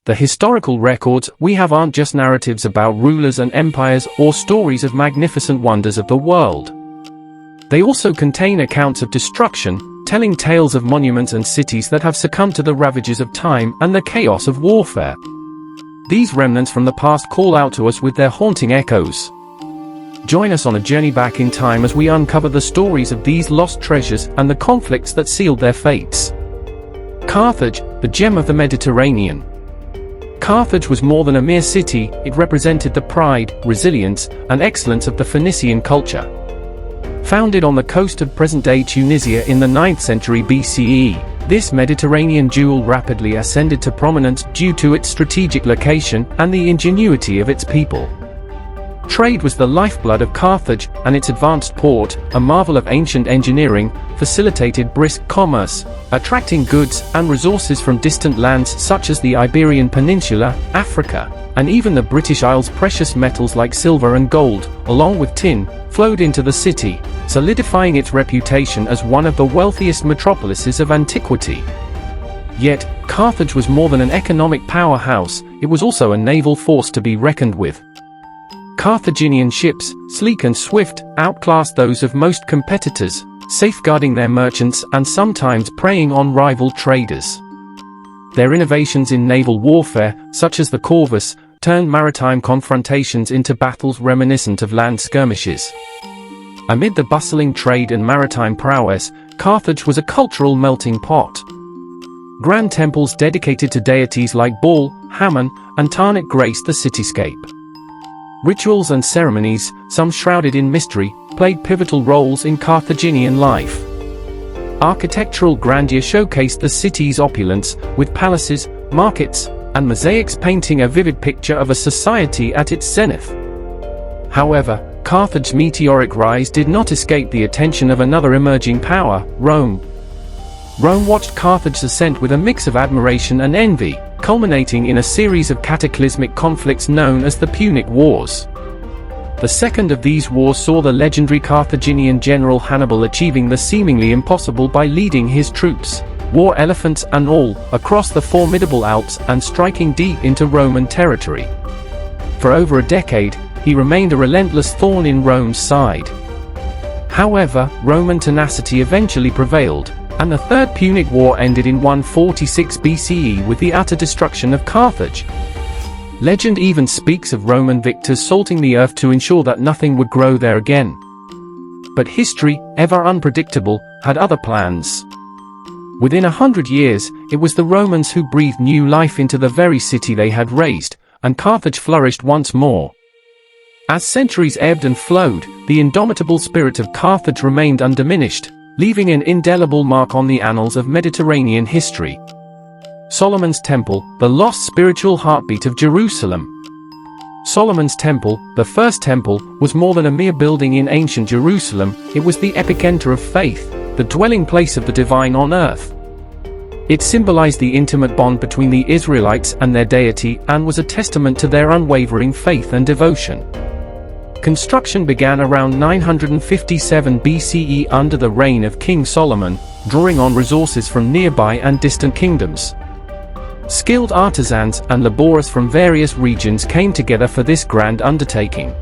The historical records we have aren't just narratives about rulers and empires or stories of magnificent wonders of the world. They also contain accounts of destruction, telling tales of monuments and cities that have succumbed to the ravages of time and the chaos of warfare. These remnants from the past call out to us with their haunting echoes. Join us on a journey back in time as we uncover the stories of these lost treasures and the conflicts that sealed their fates. Carthage, the gem of the Mediterranean. Carthage was more than a mere city, it represented the pride, resilience, and excellence of the Phoenician culture. Founded on the coast of present-day Tunisia in the 9th century BCE, this Mediterranean jewel rapidly ascended to prominence due to its strategic location and the ingenuity of its people. Trade was the lifeblood of Carthage, and its advanced port, a marvel of ancient engineering, facilitated brisk commerce, attracting goods and resources from distant lands such as the Iberian Peninsula, Africa, and even the British Isles. Precious metals like silver and gold, along with tin, flowed into the city, solidifying its reputation as one of the wealthiest metropolises of antiquity. Yet, Carthage was more than an economic powerhouse, it was also a naval force to be reckoned with. Carthaginian ships, sleek and swift, outclassed those of most competitors, safeguarding their merchants and sometimes preying on rival traders. Their innovations in naval warfare, such as the corvus, turned maritime confrontations into battles reminiscent of land skirmishes. Amid the bustling trade and maritime prowess, Carthage was a cultural melting pot. Grand temples dedicated to deities like Baal, Hammon, and Tanit graced the cityscape. Rituals and ceremonies, some shrouded in mystery, played pivotal roles in Carthaginian life. Architectural grandeur showcased the city's opulence, with palaces, markets, and mosaics painting a vivid picture of a society at its zenith. However, Carthage's meteoric rise did not escape the attention of another emerging power, Rome. Rome watched Carthage's ascent with a mix of admiration and envy, culminating in a series of cataclysmic conflicts known as the Punic Wars. The second of these wars saw the legendary Carthaginian general Hannibal achieving the seemingly impossible by leading his troops, war elephants and all, across the formidable Alps and striking deep into Roman territory. For over a decade, he remained a relentless thorn in Rome's side. However, Roman tenacity eventually prevailed, and the Third Punic War ended in 146 BCE with the utter destruction of Carthage. Legend even speaks of Roman victors salting the earth to ensure that nothing would grow there again. But history, ever unpredictable, had other plans. Within 100 years, it was the Romans who breathed new life into the very city they had razed, and Carthage flourished once more. As centuries ebbed and flowed, the indomitable spirit of Carthage remained undiminished, leaving an indelible mark on the annals of Mediterranean history. Solomon's Temple, the lost spiritual heartbeat of Jerusalem. Solomon's Temple, the first temple, was more than a mere building in ancient Jerusalem, it was the epicenter of faith, the dwelling place of the divine on earth. It symbolized the intimate bond between the Israelites and their deity and was a testament to their unwavering faith and devotion. Construction began around 957 BCE under the reign of King Solomon, drawing on resources from nearby and distant kingdoms. Skilled artisans and laborers from various regions came together for this grand undertaking.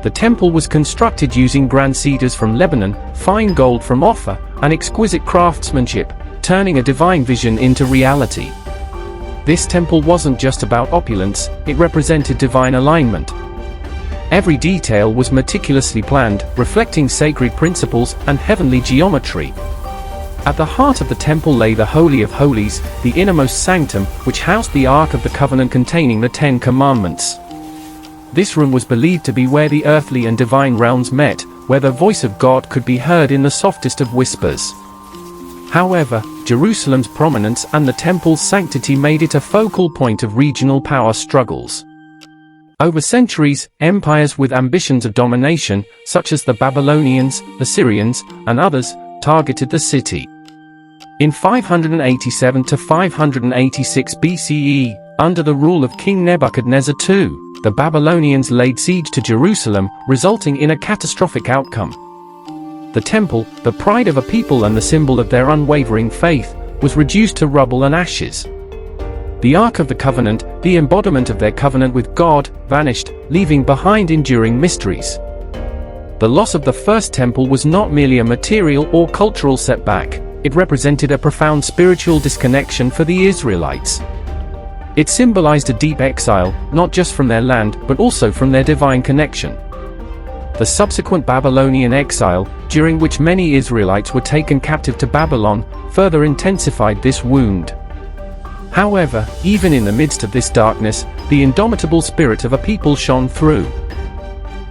The temple was constructed using grand cedars from Lebanon, fine gold from Ophir, and exquisite craftsmanship, turning a divine vision into reality. This temple wasn't just about opulence, it represented divine alignment. Every detail was meticulously planned, reflecting sacred principles and heavenly geometry. At the heart of the temple lay the Holy of Holies, the innermost sanctum, which housed the Ark of the Covenant containing the Ten Commandments. This room was believed to be where the earthly and divine realms met, where the voice of God could be heard in the softest of whispers. However, Jerusalem's prominence and the temple's sanctity made it a focal point of regional power struggles. Over centuries, empires with ambitions of domination, such as the Babylonians, Assyrians, and others, targeted the city. In 587 to 586 BCE, under the rule of King Nebuchadnezzar II, the Babylonians laid siege to Jerusalem, resulting in a catastrophic outcome. The temple, the pride of a people and the symbol of their unwavering faith, was reduced to rubble and ashes. The Ark of the Covenant, the embodiment of their covenant with God, vanished, leaving behind enduring mysteries. The loss of the first temple was not merely a material or cultural setback, it represented a profound spiritual disconnection for the Israelites. It symbolized a deep exile, not just from their land, but also from their divine connection. The subsequent Babylonian exile, during which many Israelites were taken captive to Babylon, further intensified this wound. However, even in the midst of this darkness, the indomitable spirit of a people shone through.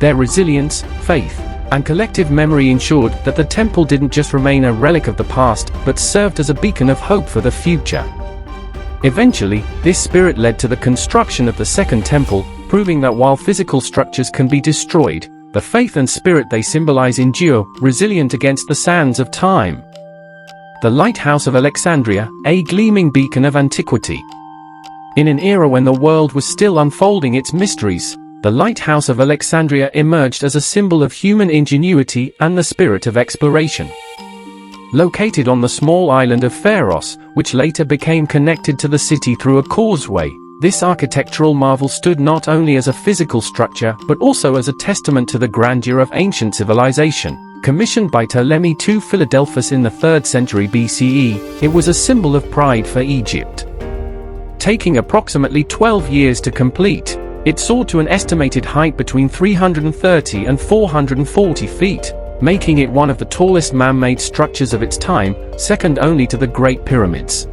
Their resilience, faith, and collective memory ensured that the temple didn't just remain a relic of the past, but served as a beacon of hope for the future. Eventually, this spirit led to the construction of the Second Temple, proving that while physical structures can be destroyed, the faith and spirit they symbolize endure, resilient against the sands of time. The Lighthouse of Alexandria, a gleaming beacon of antiquity. In an era when the world was still unfolding its mysteries, the Lighthouse of Alexandria emerged as a symbol of human ingenuity and the spirit of exploration. Located on the small island of Pharos, which later became connected to the city through a causeway, this architectural marvel stood not only as a physical structure but also as a testament to the grandeur of ancient civilization. Commissioned by Ptolemy II Philadelphus in the 3rd century BCE, it was a symbol of pride for Egypt. Taking approximately 12 years to complete, it soared to an estimated height between 330 and 440 feet, making it one of the tallest man-made structures of its time, second only to the Great Pyramids.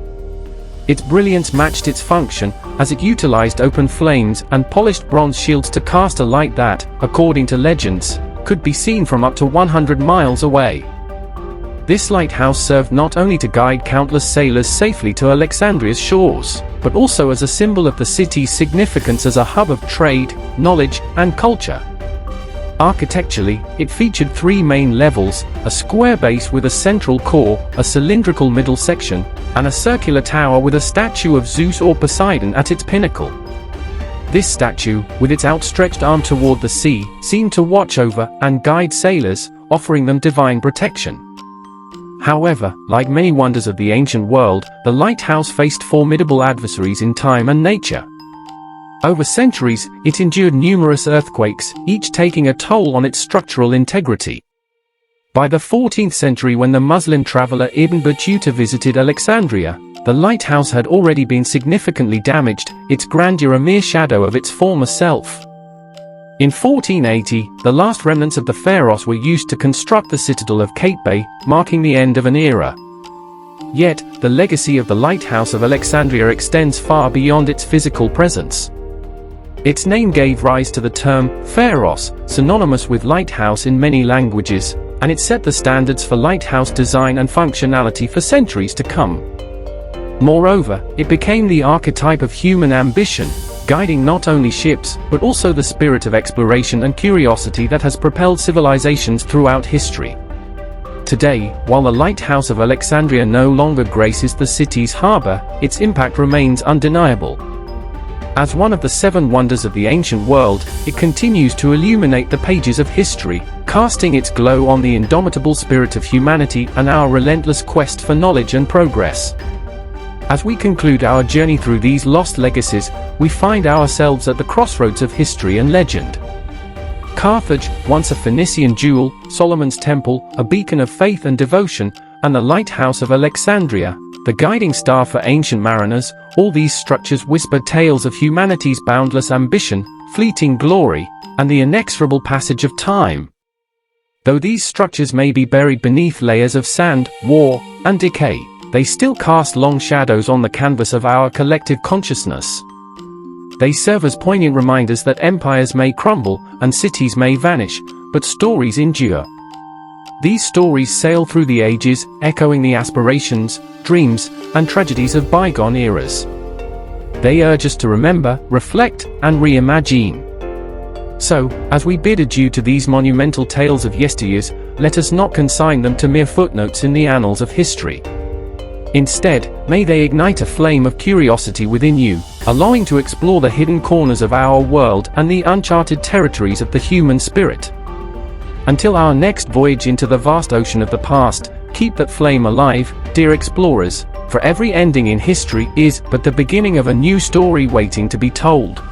Its brilliance matched its function, as it utilized open flames and polished bronze shields to cast a light that, according to legends, could be seen from up to 100 miles away. This lighthouse served not only to guide countless sailors safely to Alexandria's shores, but also as a symbol of the city's significance as a hub of trade, knowledge, and culture. Architecturally, it featured 3 main levels, a square base with a central core, a cylindrical middle section, and a circular tower with a statue of Zeus or Poseidon at its pinnacle. This statue, with its outstretched arm toward the sea, seemed to watch over and guide sailors, offering them divine protection. However, like many wonders of the ancient world, the lighthouse faced formidable adversaries in time and nature. Over centuries, it endured numerous earthquakes, each taking a toll on its structural integrity. By the 14th century, when the Muslim traveler Ibn Battuta visited Alexandria, the lighthouse had already been significantly damaged, its grandeur a mere shadow of its former self. In 1480, the last remnants of the Pharos were used to construct the citadel of Qaitbay, marking the end of an era. Yet, the legacy of the Lighthouse of Alexandria extends far beyond its physical presence. Its name gave rise to the term Pharos, synonymous with lighthouse in many languages, and it set the standards for lighthouse design and functionality for centuries to come. Moreover, it became the archetype of human ambition, guiding not only ships, but also the spirit of exploration and curiosity that has propelled civilizations throughout history. Today, while the Lighthouse of Alexandria no longer graces the city's harbor, its impact remains undeniable. As one of the 7 wonders of the ancient world, it continues to illuminate the pages of history, casting its glow on the indomitable spirit of humanity and our relentless quest for knowledge and progress. As we conclude our journey through these lost legacies, we find ourselves at the crossroads of history and legend. Carthage, once a Phoenician jewel, Solomon's Temple, a beacon of faith and devotion, and the Lighthouse of Alexandria, the guiding star for ancient mariners, all these structures whisper tales of humanity's boundless ambition, fleeting glory, and the inexorable passage of time. Though these structures may be buried beneath layers of sand, war, and decay, they still cast long shadows on the canvas of our collective consciousness. They serve as poignant reminders that empires may crumble and cities may vanish, but stories endure. These stories sail through the ages, echoing the aspirations, dreams, and tragedies of bygone eras. They urge us to remember, reflect, and reimagine. So, as we bid adieu to these monumental tales of yesteryears, let us not consign them to mere footnotes in the annals of history. Instead, may they ignite a flame of curiosity within you, a longing to explore the hidden corners of our world and the uncharted territories of the human spirit. Until our next voyage into the vast ocean of the past, keep that flame alive, dear explorers, For every ending in history is but the beginning of a new story waiting to be told.